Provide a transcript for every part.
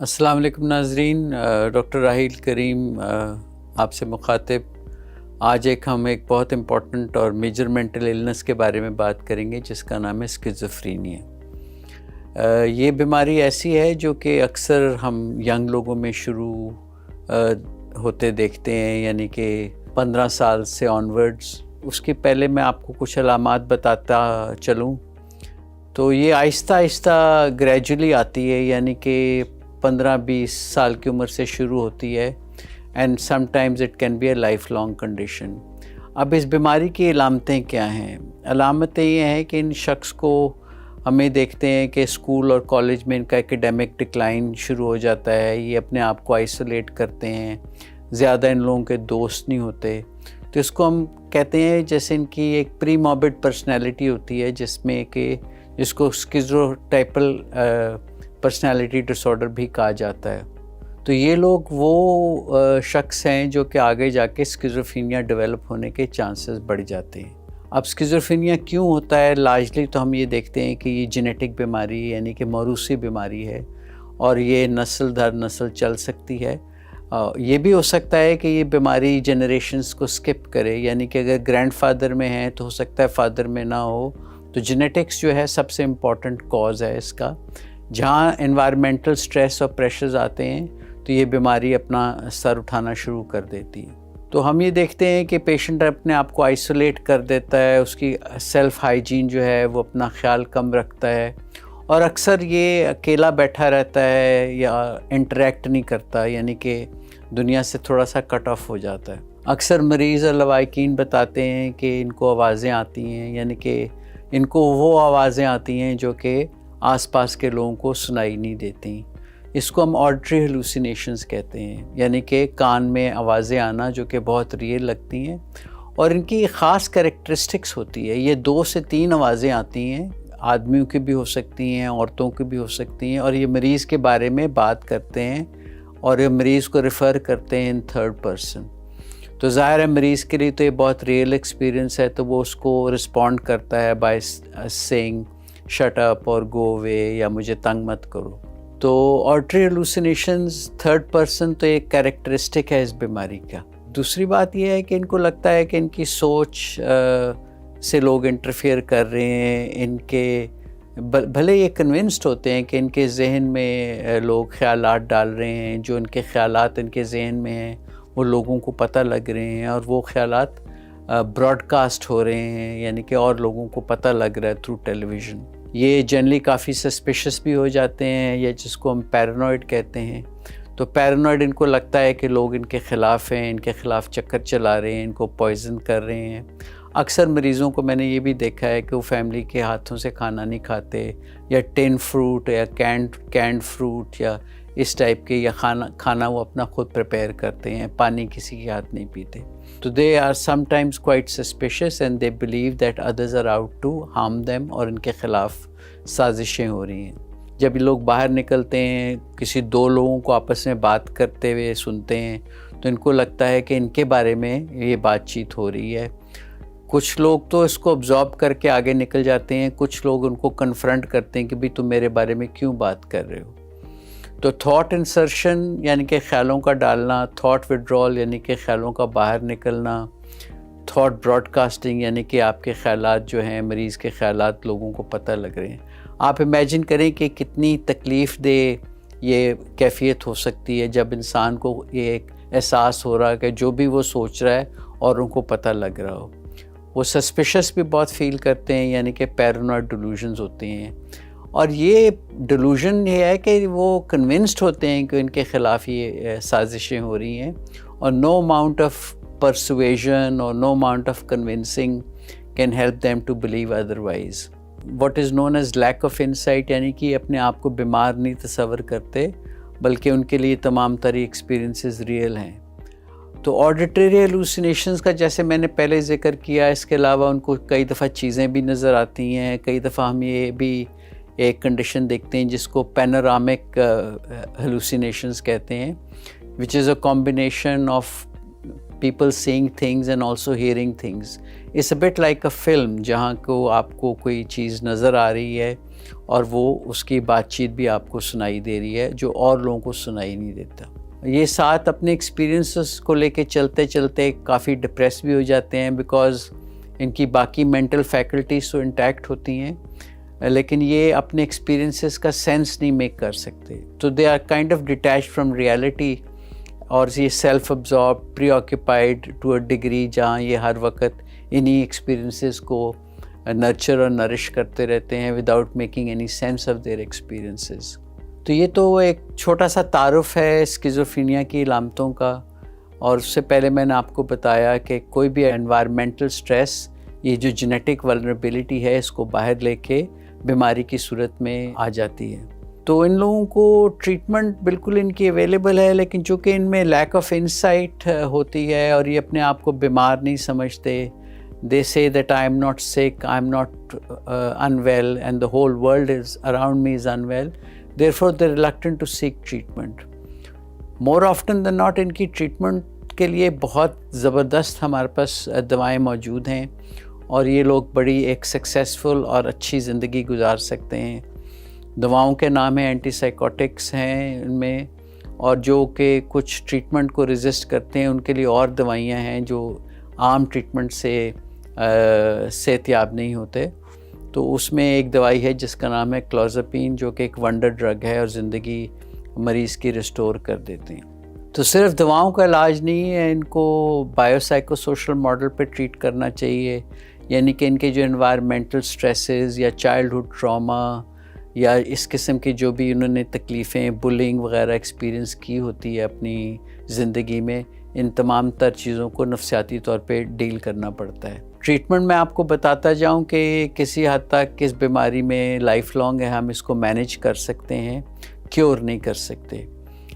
السلام علیکم ناظرین، ڈاکٹر راحیل کریم آپ سے مخاطب۔ آج ہم ایک بہت امپورٹنٹ اور میجر مینٹل النس کے بارے میں بات کریں گے جس کا نام ہے اسکیزوفرینیا۔ یہ بیماری ایسی ہے جو کہ اکثر ہم ینگ لوگوں میں شروع ہوتے دیکھتے ہیں، یعنی کہ 15 سال سے آنورڈز۔ اس کے پہلے میں آپ کو کچھ علامات بتاتا چلوں تو یہ آہستہ آہستہ گریجولی آتی ہے، یعنی کہ 15-20 سال کی عمر سے شروع ہوتی ہے، and sometimes it can be a lifelong condition. اب اس بیماری کی علامتیں کیا ہیں؟ علامتیں یہ ہیں کہ ان شخص کو ہمیں دیکھتے ہیں کہ اسکول اور کالج میں ان کا ایکیڈیمک ڈکلائن شروع ہو جاتا ہے، یہ اپنے آپ کو آئسولیٹ کرتے ہیں، زیادہ ان لوگوں کے دوست نہیں ہوتے، تو اس کو ہم کہتے ہیں جیسے ان کی ایک پری موربڈ پرسنالٹی ہوتی ہے جس کو اسکیزوٹائپل پرسنالٹی ڈس آرڈر بھی کہا جاتا ہے۔ تو یہ لوگ وہ شخص ہیں جو کہ آگے جا کے اسکیزوفرینیا ڈیولپ ہونے کے چانسز بڑھ جاتے ہیں۔ اب اسکیزوفرینیا کیوں ہوتا ہے؟ لارجلی تو ہم یہ دیکھتے ہیں کہ یہ جینیٹک بیماری یعنی کہ موروثی بیماری ہے، اور یہ نسل در نسل چل سکتی ہے۔ یہ بھی ہو سکتا ہے کہ یہ بیماری جنریشنز کو سکپ کرے، یعنی کہ اگر گرینڈ فادر میں ہے تو ہو سکتا ہے فادر میں نہ ہو۔ تو جینیٹکس جو ہے سب سے امپورٹنٹ کاز ہے اس کا۔ جہاں انوائرمنٹل سٹریس اور پریشرز آتے ہیں تو یہ بیماری اپنا سر اٹھانا شروع کر دیتی ہے۔ تو ہم یہ دیکھتے ہیں کہ پیشنٹ اپنے آپ کو آئسولیٹ کر دیتا ہے، اس کی سیلف ہائیجین جو ہے وہ اپنا خیال کم رکھتا ہے، اور اکثر یہ اکیلا بیٹھا رہتا ہے یا انٹریکٹ نہیں کرتا، یعنی کہ دنیا سے تھوڑا سا کٹ آف ہو جاتا ہے۔ اکثر مریض اور لواحقین بتاتے ہیں کہ ان کو آوازیں آتی ہیں، یعنی کہ ان کو وہ آوازیں آتی ہیں جو کہ آس پاس کے لوگوں کو سنائی نہیں دیتی۔ اس کو ہم آڈیٹری ہیلوسینیشنز کہتے ہیں، یعنی کہ کان میں آوازیں آنا جو کہ بہت ریئل لگتی ہیں، اور ان کی خاص کریکٹرسٹکس ہوتی ہے۔ یہ 2 سے 3 آوازیں آتی ہیں، آدمیوں کی بھی ہو سکتی ہیں، عورتوں کی بھی ہو سکتی ہیں، اور یہ مریض کے بارے میں بات کرتے ہیں اور یہ مریض کو ریفر کرتے ہیں ان 3rd پرسن۔ تو ظاہر ہے مریض کے لیے تو یہ بہت ریئل ایکسپیرینس ہے، تو وہ اس کو رسپونڈ کرتا ہے بائی سیئنگ شٹ اپ اور گو اوے، یا مجھے تنگ مت کرو۔ تو آڈیٹری ہیلوسینیشنز 3rd پرسن تو ایک کیریکٹرسٹک ہے اس بیماری کا۔ دوسری بات یہ ہے کہ ان کو لگتا ہے کہ ان کی سوچ سے لوگ انٹرفیئر کر رہے ہیں، ان کے بھلے یہ کنونسڈ ہوتے ہیں کہ ان کے ذہن میں لوگ خیالات ڈال رہے ہیں، جو ان کے خیالات ان کے ذہن میں ہیں وہ لوگوں کو پتہ لگ رہے ہیں، اور وہ خیالات براڈ کاسٹ ہو رہے ہیں، یعنی کہ اور لوگوں کو پتہ لگ رہا ہے تھرو ٹیلی ویژن۔ یہ جنرلی کافی سسپیشس بھی ہو جاتے ہیں، یا جس کو ہم پیرانوئڈ کہتے ہیں۔ تو پیرانوئڈ ان کو لگتا ہے کہ لوگ ان کے خلاف ہیں، ان کے خلاف چکر چلا رہے ہیں، ان کو پوائزن کر رہے ہیں۔ اکثر مریضوں کو میں نے یہ بھی دیکھا ہے کہ وہ فیملی کے ہاتھوں سے کھانا نہیں کھاتے، یا ٹین فروٹ یا کینڈ فروٹ یا اس ٹائپ کے، یا کھانا وہ اپنا خود پریپیئر کرتے ہیں، پانی کسی کے ہاتھ نہیں پیتے۔ تو they are sometimes quite suspicious and they believe that others are out to harm them، اور ان کے خلاف سازشیں ہو رہی ہیں۔ جب یہ لوگ باہر نکلتے ہیں، کسی 2 لوگوں کو آپس میں بات کرتے ہوئے سنتے ہیں، تو ان کو لگتا ہے کہ ان کے بارے میں یہ بات چیت ہو رہی ہے۔ کچھ لوگ تو اس کو ابزارب کر کے آگے نکل جاتے ہیں، کچھ لوگ ان کو کنفرنٹ کرتے ہیں کہ بھی تم میرے بارے میں کیوں بات کر رہے ہو۔ تو تھاٹ انسرشن یعنی کہ خیالوں کا ڈالنا، تھاٹ وڈرول یعنی کہ خیالوں کا باہر نکلنا، تھاٹ براڈ کاسٹنگ یعنی کہ آپ کے خیالات جو ہیں، مریض کے خیالات لوگوں کو پتہ لگ رہے ہیں۔ آپ امیجن کریں کہ کتنی تکلیف دہ یہ کیفیت ہو سکتی ہے جب انسان کو یہ ایک احساس ہو رہا ہے کہ جو بھی وہ سوچ رہا ہے اور ان کو پتہ لگ رہا ہو۔ وہ سسپیشس بھی بہت فیل کرتے ہیں، یعنی کہ پیرانوئڈ ڈیلوژنز ہوتے ہیں، اور یہ ڈیلوژن یہ ہے کہ وہ کنونسڈ ہوتے ہیں کہ ان کے خلاف یہ سازشیں ہو رہی ہیں، اور نو اماؤنٹ آف پرسویژن اور no amount of convincing can help them to believe otherwise. What is known as lack of insight, یعنی کہ اپنے آپ کو بیمار نہیں تصور کرتے، بلکہ ان کے لیے تمام تر ایکسپیرینسز ریئل ہیں۔ تو آڈیٹری ہیلوسینیشنز کا جیسے میں نے پہلے ذکر کیا، اس کے علاوہ ان کو کئی دفعہ چیزیں بھی نظر آتی ہیں، کئی دفعہ ہم یہ بھی ایک کنڈیشن دیکھتے ہیں جس کو پینورامک ہیلوسینیشنز کہتے ہیں، which is a combination of people seeing things and also hearing things. It's a bit like a film جہاں کو آپ کو کوئی چیز نظر آ رہی ہے اور وہ اس کی بات چیت بھی آپ کو سنائی دے رہی ہے جو اور لوگوں کو سنائی نہیں دیتا. یہ ساتھ اپنے ایکسپیرینسز کو لے کے چلتے چلتے کافی ڈپریس بھی ہو جاتے ہیں بیکاز ان کی باقی مینٹل فیکلٹیز تو انٹیکٹ ہوتی ہیں لیکن یہ اپنے ایکسپیرینسز کا سینس نہیں میک کر سکتے. تو they are kind of detach from reality اور یہ self absorb preoccupied to a degree جہاں یہ ہر وقت انہی ایکسپیرینسز کو نرچر اور نرش کرتے رہتے ہیں without making any sense of their experiences. تو یہ تو ایک چھوٹا سا تعارف ہے اسکیزوفرینیا کی علامتوں کا. اور اس سے پہلے میں نے آپ کو بتایا کہ کوئی بھی انوائرمنٹل سٹریس یہ جو جینیٹک ولنریبلٹی ہے اس کو باہر لے کے بیماری کی صورت میں آ جاتی ہے. تو ان لوگوں کو ٹریٹمنٹ بالکل ان کی اویلیبل ہے لیکن چونکہ ان میں لیک آف انسائٹ ہوتی ہے اور یہ اپنے آپ کو بیمار نہیں سمجھتے. They say that I am not sick, I am not unwell and the whole world is around me is unwell. Therefore they're reluctant to seek treatment. More often than not ان کی ٹریٹمنٹ کے لیے بہت زبردست ہمارے پاس دوائیں موجود ہیں اور یہ لوگ بڑی ایک سکسیزفل اور اچھی زندگی گزار سکتے ہیں. دواؤں کے نام ہیں اینٹی سائیکوٹکس ہیں ان میں اور جو کہ کچھ ٹریٹمنٹ کو ریزسٹ کرتے ہیں ان کے لیے اور دوائیاں ہیں جو عام ٹریٹمنٹ سے صحت یاب نہیں ہوتے. تو اس میں ایک دوائی ہے جس کا نام ہے کلوزاپین جو کہ ایک ونڈر ڈرگ ہے اور زندگی مریض کی ریسٹور کر دیتے ہیں. تو صرف دواؤں کا علاج نہیں ہے ان کو بایو سائیکو سوشل ماڈل پہ ٹریٹ کرنا چاہیے. یعنی کہ ان کے جو انوائرمنٹل سٹریسز یا چائلڈہڈ ٹراما یا اس قسم کی جو بھی انہوں نے تکلیفیں بلنگ وغیرہ ایکسپیرئنس کی ہوتی ہے اپنی زندگی میں ان تمام تر چیزوں کو نفسیاتی طور پہ ڈیل کرنا پڑتا ہے. ٹریٹمنٹ میں آپ کو بتاتا جاؤں کہ کسی حد تک کس بیماری میں لائف لانگ ہے ہم اس کو مینیج کر سکتے ہیں کیور نہیں کر سکتے.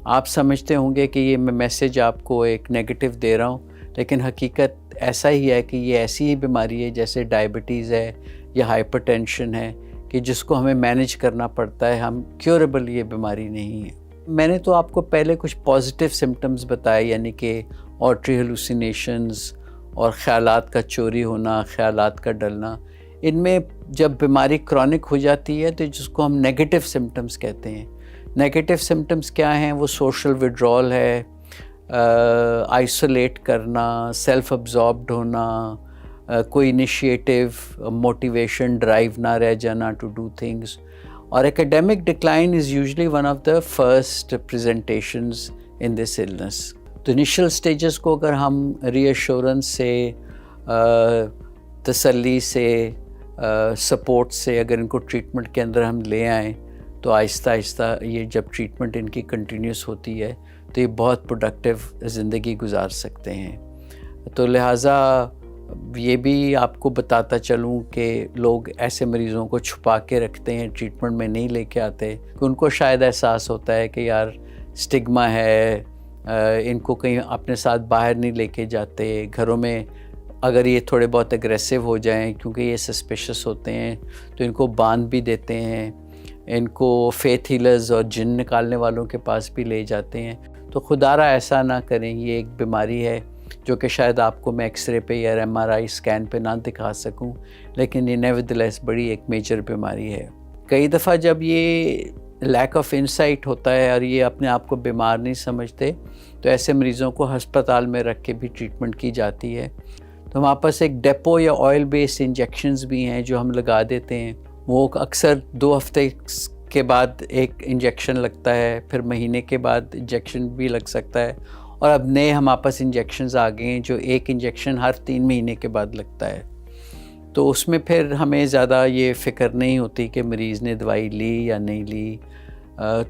آپ سمجھتے ہوں گے کہ یہ میں میسیج آپ کو ایک نیگیٹو دے رہا ہوں لیکن حقیقت ایسا ہی ہے کہ یہ ایسی ہی بیماری ہے جیسے ڈائبٹیز ہے یا ہائپر ٹینشن ہے کہ جس کو ہمیں مینیج کرنا پڑتا ہے. ہم کیوریبل یہ بیماری نہیں ہے. میں نے تو آپ کو پہلے کچھ پازیٹیو سمٹمز بتائے یعنی کہ آٹری ہلوسینیشنز اور خیالات کا چوری ہونا خیالات کا ڈلنا. ان میں جب بیماری کرونک ہو جاتی ہے تو جس کو ہم نیگیٹو سمٹمز کہتے ہیں. نیگیٹو سمٹمز کیا ہیں؟ وہ سوشل وڈرول ہے, آئسولیٹ کرنا, سیلف ابزاربڈ ہونا, کوئی انیشیٹو موٹیویشن ڈرائیو نہ رہ جانا ٹو ڈو تھنگس. اور academic decline is usually one of the first presentations in this illness. تو انیشیل سٹیجز کو اگر ہم ری ایشورنس سے تسلی سے سپورٹ سے اگر ان کو ٹریٹمنٹ کے اندر ہم لے آئیں تو آہستہ آہستہ یہ جب ٹریٹمنٹ ان کی کنٹینیوس ہوتی ہے تو یہ بہت پروڈکٹیو زندگی گزار سکتے ہیں. تو لہٰذا یہ بھی آپ کو بتاتا چلوں کہ لوگ ایسے مریضوں کو چھپا کے رکھتے ہیں ٹریٹمنٹ میں نہیں لے کے آتے کہ ان کو شاید احساس ہوتا ہے کہ یار سٹگما ہے, ان کو کہیں اپنے ساتھ باہر نہیں لے کے جاتے. گھروں میں اگر یہ تھوڑے بہت اگریسو ہو جائیں کیونکہ یہ سسپیشس ہوتے ہیں تو ان کو باندھ بھی دیتے ہیں, ان کو فیتھ ہیلرز اور جن نکالنے والوں کے پاس بھی لے جاتے ہیں. تو خدارا ایسا نہ کریں. یہ ایک بیماری ہے جو کہ شاید آپ کو میں ایکس رے پہ یا ایم آر آئی اسکین پہ نہ دکھا سکوں لیکن یہ نیورتھلیس بڑی ایک میجر بیماری ہے. کئی دفعہ جب یہ لیک آف انسائٹ ہوتا ہے اور یہ اپنے آپ کو بیمار نہیں سمجھتے تو ایسے مریضوں کو ہسپتال میں رکھ کے بھی ٹریٹمنٹ کی جاتی ہے. تو ہمارے پاس ایک ڈیپو یا آئل بیسڈ انجیکشنز بھی ہیں جو ہم لگا دیتے ہیں. وہ اکثر 2 ہفتے کے بعد ایک انجیکشن لگتا ہے, پھر مہینے کے بعد انجیکشن بھی لگ سکتا ہے, اور اب نئے ہمارے پاس انجیکشنز آ گئے ہیں جو ایک انجیکشن ہر 3 مہینے کے بعد لگتا ہے. تو اس میں پھر ہمیں زیادہ یہ فکر نہیں ہوتی کہ مریض نے دوائی لی یا نہیں لی.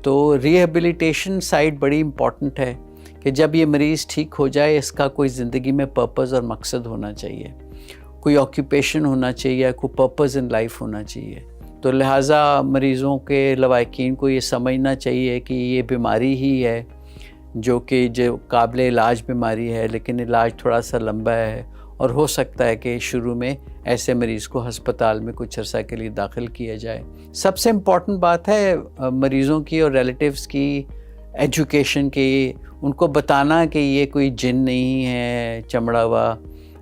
تو ریہیبلیٹیشن سائڈ بڑی امپورٹنٹ ہے کہ جب یہ مریض ٹھیک ہو جائے اس کا کوئی زندگی میں پرپز اور مقصد ہونا چاہیے, کوئی آکیوپیشن ہونا چاہیے, کوئی پرپز ان لائف ہونا چاہیے. تو لہٰذا مریضوں کے لواحقین کو یہ سمجھنا چاہیے کہ یہ بیماری ہی ہے جو قابل علاج بیماری ہے لیکن علاج تھوڑا سا لمبا ہے اور ہو سکتا ہے کہ شروع میں ایسے مریض کو ہسپتال میں کچھ عرصہ کے لیے داخل کیا جائے. سب سے امپورٹنٹ بات ہے مریضوں کی اور ریلیٹیوز کی ایجوکیشن کے، ان کو بتانا کہ یہ کوئی جن نہیں ہے چمڑا ہوا،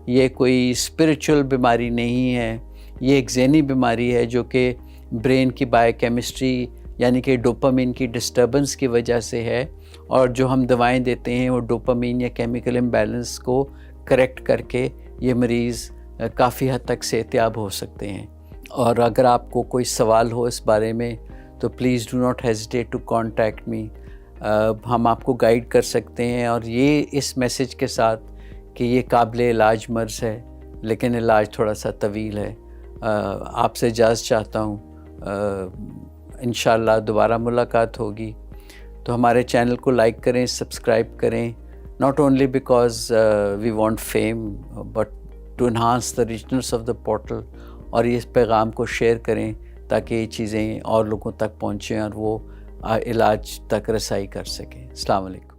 یہ کوئی اسپریچول بیماری نہیں ہے، یہ ایک ذہنی بیماری ہے جو کہ برین کی بائیو کیمسٹری یعنی کہ ڈوپامین کی ڈسٹربنس کی وجہ سے ہے، اور جو ہم دوائیں دیتے ہیں وہ ڈوپامین یا کیمیکل امبیلنس کو کریکٹ کر کے یہ مریض کافی حد تک صحتیاب ہو سکتے ہیں۔ اور اگر آپ کو کوئی سوال ہو اس بارے میں تو please do not hesitate to contact me, ہم آپ کو گائیڈ کر سکتے ہیں، اور یہ اس میسج کے ساتھ کہ یہ قابل علاج مرض ہے لیکن علاج تھوڑا سا طویل ہے۔ آپ سے اجازت چاہتا ہوں، انشاءاللہ دوبارہ ملاقات ہوگی۔ تو ہمارے چینل کو لائک کریں، سبسکرائب کریں، not only because we want fame but to enhance the richness of the portal, اور اس پیغام کو شیئر کریں تاکہ یہ چیزیں اور لوگوں تک پہنچیں اور وہ علاج تک رسائی کر سکیں۔ السلام علیکم۔